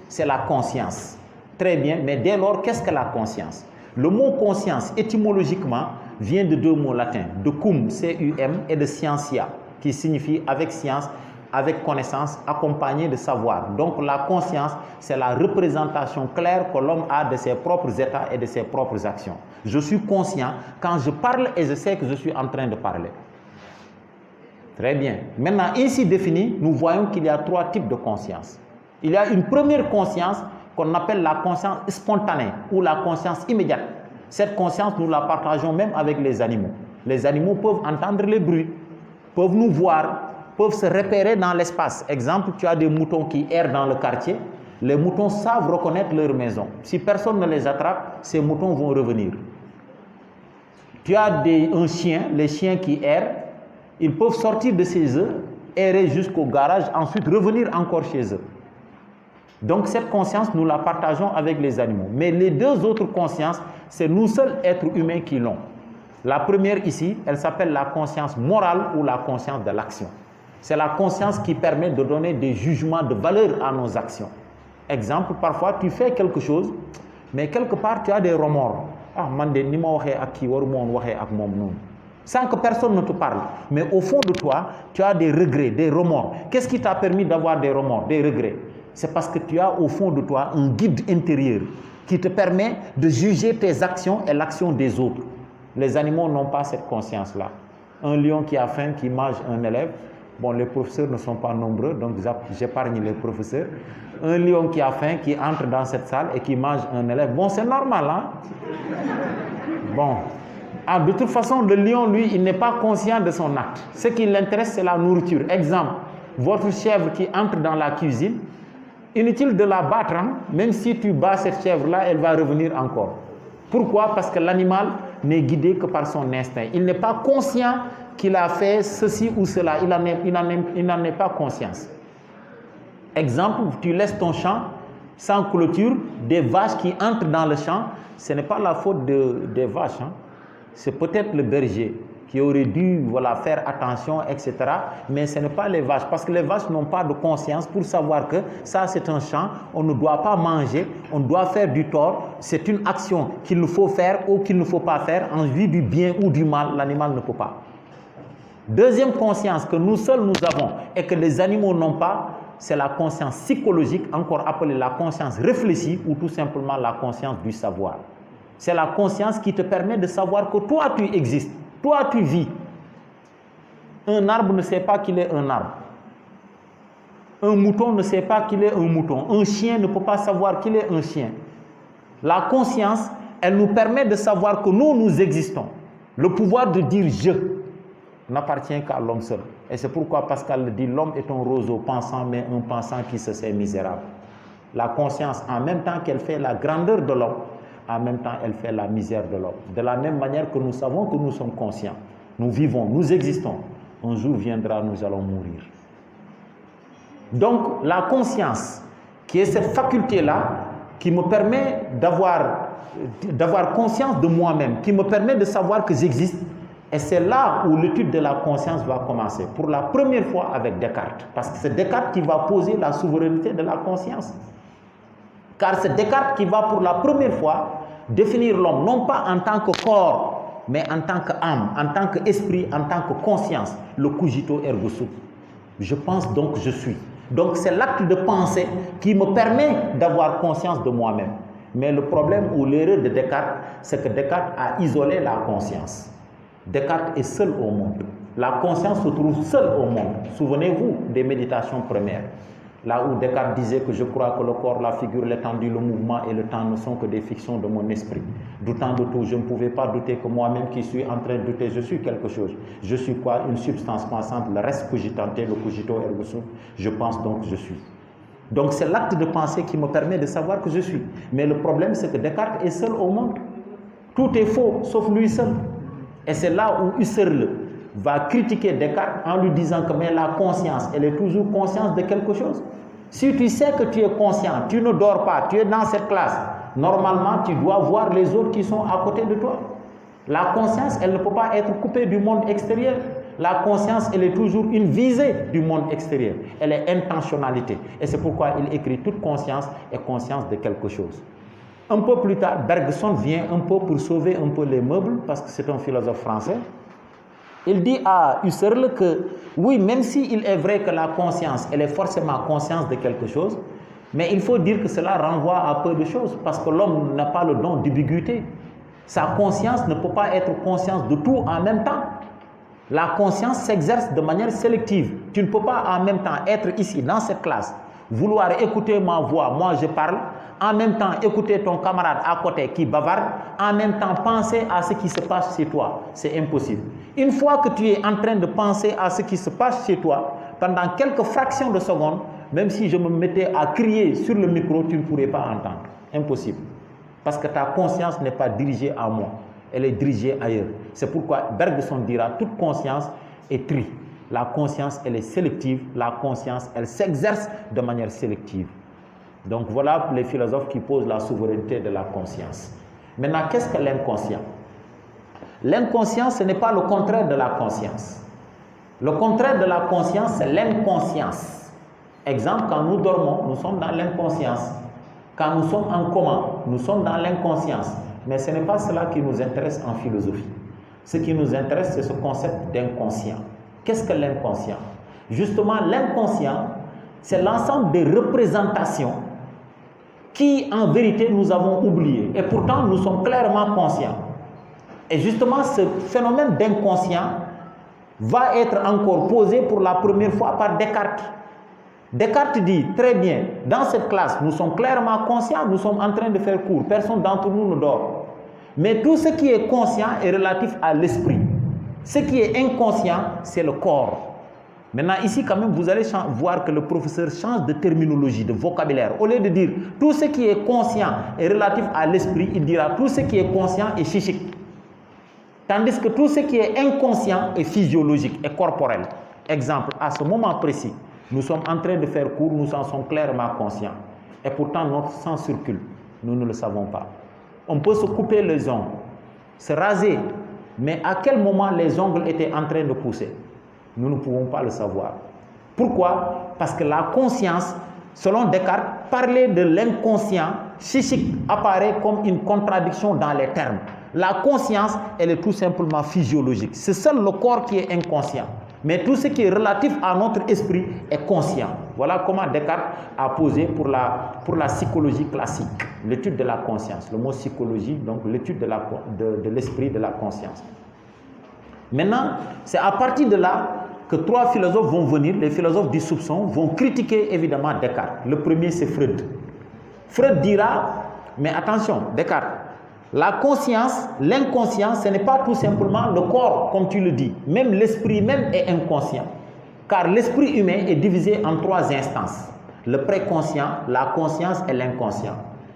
c'est la conscience. Très bien, mais dès lors, qu'est-ce que la conscience? Le mot conscience, étymologiquement, vient de deux mots latins, de cum, C-U-M, et de scientia, qui signifie avec science, avec connaissance, accompagné de savoir. Donc la conscience, c'est la représentation claire que l'homme a de ses propres états et de ses propres actions. Je suis conscient quand je parle et je sais que je suis en train de parler. Très bien. Maintenant, ainsi défini, nous voyons qu'il y a trois types de conscience. Il y a une première conscience qu'on appelle la conscience spontanée ou la conscience immédiate. Cette conscience, nous la partageons même avec les animaux. Les animaux peuvent entendre les bruits, peuvent nous voir, peuvent se repérer dans l'espace. Exemple, tu as des moutons qui errent dans le quartier. Les moutons savent reconnaître leur maison. Si personne ne les attrape, ces moutons vont revenir. Tu as un chien, les chiens qui errent, ils peuvent sortir de chez eux, errer jusqu'au garage, ensuite revenir encore chez eux. Donc cette conscience, nous la partageons avec les animaux. Mais les deux autres consciences, c'est nous seuls êtres humains qui l'ont. La première ici, elle s'appelle la conscience morale ou la conscience de l'action. C'est la conscience qui permet de donner des jugements de valeur à nos actions. Exemple, parfois tu fais quelque chose, mais quelque part tu as des remords. Ah, mande ni ma waxee ak kii waruma woon waxee ak moom noonu. Sans que personne ne te parle. Mais au fond de toi, tu as des regrets, des remords. Qu'est-ce qui t'a permis d'avoir des remords, des regrets? C'est parce que tu as au fond de toi un guide intérieur qui te permet de juger tes actions et l'action des autres. Les animaux n'ont pas cette conscience-là. Un lion qui a faim, qui mange un élève, bon, les professeurs ne sont pas nombreux, donc j'épargne les professeurs. Un lion qui a faim, qui entre dans cette salle et qui mange un élève, bon, c'est normal, hein? Bon. Ah, de toute façon, le lion, lui, il n'est pas conscient de son acte. Ce qui l'intéresse, c'est la nourriture. Exemple, votre chèvre qui entre dans la cuisine, inutile de la battre, hein? Même si tu bats cette chèvre-là, elle va revenir encore. Pourquoi? Parce que l'animal n'est guidé que par son instinct. Il n'est pas conscient qu'il a fait ceci ou cela. Il n'en est pas conscience. Exemple, tu laisses ton champ sans clôture, des vaches qui entrent dans le champ, ce n'est pas la faute des vaches, hein? C'est peut-être le berger qui aurait dû faire attention, etc. Mais ce n'est pas les vaches, parce que les vaches n'ont pas de conscience pour savoir que ça c'est un champ, on ne doit pas manger, on doit faire du tort, c'est une action qu'il nous faut faire ou qu'il ne faut pas faire, en vue du bien ou du mal, l'animal ne peut pas. Deuxième conscience que nous seuls nous avons et que les animaux n'ont pas, c'est la conscience psychologique, encore appelée la conscience réfléchie ou tout simplement la conscience du savoir. C'est la conscience qui te permet de savoir que toi tu existes. Toi, tu vis. Un arbre ne sait pas qu'il est un arbre. Un mouton ne sait pas qu'il est un mouton. Un chien ne peut pas savoir qu'il est un chien. La conscience, elle nous permet de savoir que nous existons. Le pouvoir de dire « je » n'appartient qu'à l'homme seul. Et c'est pourquoi Pascal le dit, l'homme est un roseau pensant, mais un pensant qui se sait misérable. La conscience, en même temps qu'elle fait la grandeur de l'homme, en même temps, elle fait la misère de l'homme. De la même manière que nous savons que nous sommes conscients, nous vivons, nous existons. Un jour viendra, nous allons mourir. Donc, la conscience, qui est cette faculté-là, qui me permet d'avoir conscience de moi-même, qui me permet de savoir que j'existe, et c'est là où l'étude de la conscience va commencer, pour la première fois avec Descartes. Parce que c'est Descartes qui va poser la souveraineté de la conscience. Car c'est Descartes qui va pour la première fois définir l'homme, non pas en tant que corps, mais en tant qu'âme, en tant qu'esprit, en tant que conscience, le cogito ergo sum. Je pense donc je suis. Donc c'est l'acte de penser qui me permet d'avoir conscience de moi-même. Mais le problème ou l'erreur de Descartes, c'est que Descartes a isolé la conscience. Descartes est seul au monde. La conscience se trouve seule au monde. Souvenez-vous des méditations premières. Là où Descartes disait que je crois que le corps, la figure, l'étendue, le mouvement et le temps ne sont que des fictions de mon esprit. Doutant de tout, je ne pouvais pas douter que moi-même qui suis en train de douter, je suis quelque chose. Je suis quoi? Une substance pensante, le reste cogitanté, le cogito ergo sum. Je pense donc je suis. Donc c'est l'acte de penser qui me permet de savoir que je suis. Mais le problème c'est que Descartes est seul au monde. Tout est faux, sauf lui seul. Et c'est là où Husserl va critiquer Descartes en lui disant que mais la conscience, elle est toujours conscience de quelque chose. Si tu sais que tu es conscient, tu ne dors pas, tu es dans cette classe, normalement tu dois voir les autres qui sont à côté de toi. La conscience, elle ne peut pas être coupée du monde extérieur. La conscience, elle est toujours une visée du monde extérieur. Elle est intentionnalité. Et c'est pourquoi il écrit toute conscience est conscience de quelque chose. Un peu plus tard, Bergson vient un peu pour sauver un peu les meubles, parce que c'est un philosophe français. Il dit à Husserl que, oui, même s'il est vrai que la conscience, elle est forcément conscience de quelque chose, mais il faut dire que cela renvoie à peu de choses, parce que l'homme n'a pas le don d'ambiguïté. Sa conscience ne peut pas être conscience de tout en même temps. La conscience s'exerce de manière sélective. Tu ne peux pas en même temps être ici, dans cette classe, vouloir écouter ma voix, moi je parle, en même temps écouter ton camarade à côté qui bavarde, en même temps penser à ce qui se passe chez toi. C'est impossible. Une fois que tu es en train de penser à ce qui se passe chez toi, pendant quelques fractions de secondes, même si je me mettais à crier sur le micro, tu ne pourrais pas entendre. Impossible. Parce que ta conscience n'est pas dirigée à moi. Elle est dirigée ailleurs. C'est pourquoi Bergson dira toute conscience est tri. La conscience, elle est sélective. La conscience, elle s'exerce de manière sélective. Donc voilà les philosophes qui posent la souveraineté de la conscience. Maintenant, qu'est-ce que l'inconscient? L'inconscient, ce n'est pas le contraire de la conscience. Le contraire de la conscience, c'est l'inconscience. Exemple, quand nous dormons, nous sommes dans l'inconscience. Quand nous sommes en coma, nous sommes dans l'inconscience. Mais ce n'est pas cela qui nous intéresse en philosophie. Ce qui nous intéresse, c'est ce concept d'inconscient. Qu'est-ce que l'inconscient? Justement, l'inconscient, c'est l'ensemble des représentations qui, en vérité, nous avons oubliées. Et pourtant, nous sommes clairement conscients. Et justement, ce phénomène d'inconscient va être encore posé pour la première fois par Descartes. Descartes dit, très bien, dans cette classe, nous sommes clairement conscients, nous sommes en train de faire cours, personne d'entre nous ne dort. Mais tout ce qui est conscient est relatif à l'esprit. Ce qui est inconscient, c'est le corps. Maintenant, ici, quand même, vous allez voir que le professeur change de terminologie, de vocabulaire. Au lieu de dire tout ce qui est conscient est relatif à l'esprit, il dira tout ce qui est conscient est psychique. Tandis que tout ce qui est inconscient est physiologique et corporel. Exemple, à ce moment précis, nous sommes en train de faire cours, nous en sommes clairement conscients. Et pourtant, notre sang circule. Nous ne le savons pas. On peut se couper les ongles, se raser, mais à quel moment les ongles étaient en train de pousser? Nous ne pouvons pas le savoir. Pourquoi? Parce que la conscience, selon Descartes, parler de l'inconscient psychique apparaît comme une contradiction dans les termes. La conscience, elle est tout simplement physiologique. C'est seul le corps qui est inconscient. Mais tout ce qui est relatif à notre esprit est conscient. Voilà comment Descartes a posé pour la psychologie classique, l'étude de la conscience. Le mot psychologie, donc l'étude de l'esprit, de la conscience. Maintenant, c'est à partir de là que trois philosophes vont venir, les philosophes du soupçon, vont critiquer évidemment Descartes. Le premier, c'est Freud. Freud dira, mais attention, Descartes, la conscience, l'inconscient, ce n'est pas tout simplement le corps, comme tu le dis. Même l'esprit même est inconscient. Car l'esprit humain est divisé en trois instances. Le préconscient, la conscience et l'inconscient.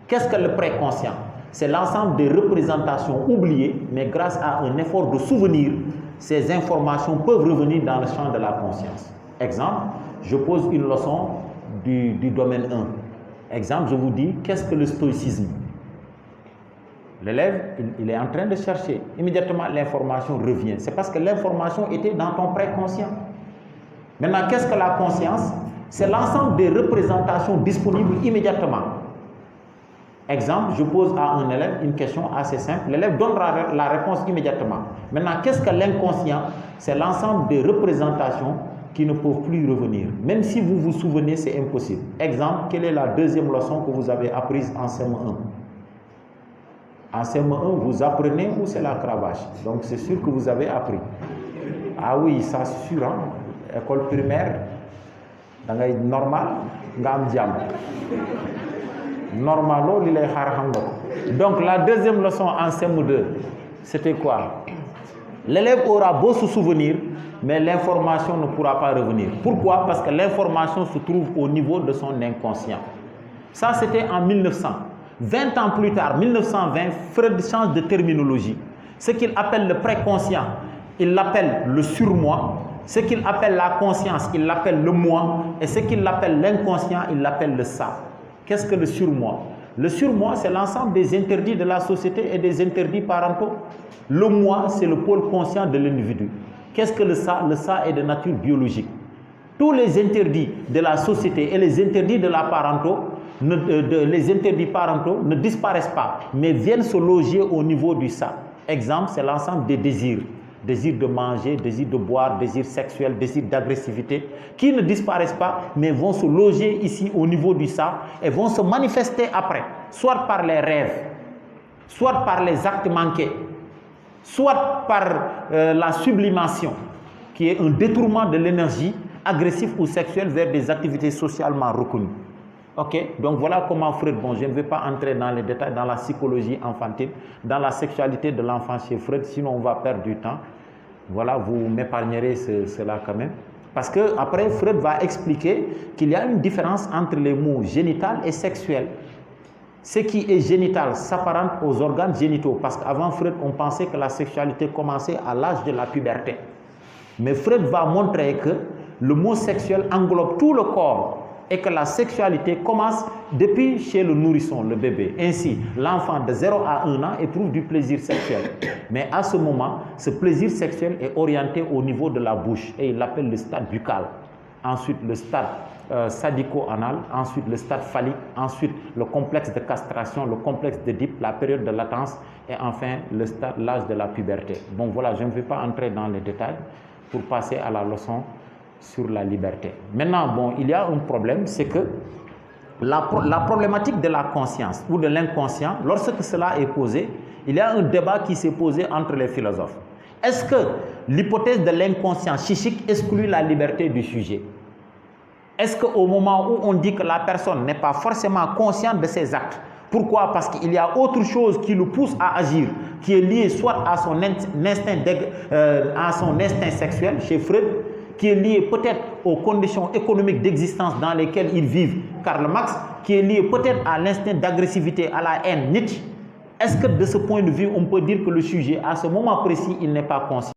Qu'est-ce que le préconscient? C'est l'ensemble des représentations oubliées, mais grâce à un effort de souvenir, ces informations peuvent revenir dans le champ de la conscience. Exemple, je pose une leçon du domaine 1. Exemple, je vous dis, qu'est-ce que le stoïcisme? L'élève, il est en train de chercher. Immédiatement, l'information revient. C'est parce que l'information était dans ton préconscient. Maintenant, qu'est-ce que la conscience? C'est l'ensemble des représentations disponibles immédiatement. Exemple, je pose à un élève une question assez simple. L'élève donnera la réponse immédiatement. Maintenant, qu'est-ce que l'inconscient? C'est l'ensemble des représentations qui ne peuvent plus revenir. Même si vous vous souvenez, c'est impossible. Exemple, quelle est la deuxième leçon que vous avez apprise en CM1? En CM1, vous apprenez où c'est la cravache. Donc, c'est sûr que vous avez appris. Ah oui, ça c'est sûr. Hein? École primaire, normal, normalo, donc, la deuxième leçon en CM2, c'était quoi? L'élève aura beau se souvenir, mais l'information ne pourra pas revenir. Pourquoi? Parce que l'information se trouve au niveau de son inconscient. Ça, c'était en 1900. 20 ans plus tard, 1920, Freud change de terminologie. Ce qu'il appelle le préconscient, il l'appelle le surmoi. Ce qu'il appelle la conscience, il l'appelle le moi. Et ce qu'il appelle l'inconscient, il l'appelle le ça. Qu'est-ce que le surmoi? Le surmoi, c'est l'ensemble des interdits de la société et des interdits parentaux. Le moi, c'est le pôle conscient de l'individu. Qu'est-ce que le ça? Le ça est de nature biologique. Tous les interdits de la société et les interdits de la parentaux les interdits parentaux ne disparaissent pas, mais viennent se loger au niveau du ça. Exemple, c'est l'ensemble des désirs. Désir de manger, désir de boire, désir sexuel, désir d'agressivité, qui ne disparaissent pas, mais vont se loger ici au niveau du ça et vont se manifester après, soit par les rêves, soit par les actes manqués, soit par la sublimation, qui est un détournement de l'énergie agressive ou sexuelle vers des activités socialement reconnues. Ok, donc voilà comment Freud, bon, je ne vais pas entrer dans les détails, dans la psychologie infantile, dans la sexualité de l'enfant chez Freud, sinon on va perdre du temps. Voilà, vous m'épargnerez cela quand même. Parce que après, Freud va expliquer qu'il y a une différence entre les mots génital et sexuel. Ce qui est génital s'apparente aux organes génitaux, parce qu'avant Freud, on pensait que la sexualité commençait à l'âge de la puberté. Mais Freud va montrer que le mot sexuel englobe tout le corps, et que la sexualité commence depuis chez le nourrisson, le bébé. Ainsi, l'enfant de 0 à 1 an éprouve du plaisir sexuel. Mais à ce moment, ce plaisir sexuel est orienté au niveau de la bouche et il l'appelle le stade buccal. Ensuite, le stade sadico-anal, ensuite le stade phallique, ensuite le complexe de castration, le complexe d'Oedipe, la période de latence et enfin l'âge de la puberté. Bon voilà, je ne vais pas entrer dans les détails pour passer à la leçon sur la liberté. Maintenant, bon, il y a un problème, c'est que la problématique de la conscience ou de l'inconscient, lorsque cela est posé, il y a un débat qui s'est posé entre les philosophes. Est-ce que l'hypothèse de l'inconscient psychique exclut la liberté du sujet? Est-ce qu'au moment où on dit que la personne n'est pas forcément consciente de ses actes, pourquoi? Parce qu'il y a autre chose qui le pousse à agir, qui est lié soit à son instinct sexuel, chez Freud, qui est lié peut-être aux conditions économiques d'existence dans lesquelles ils vivent, Karl Marx, qui est lié peut-être à l'instinct d'agressivité, à la haine, Nietzsche. Est-ce que de ce point de vue, on peut dire que le sujet, à ce moment précis, il n'est pas conscient?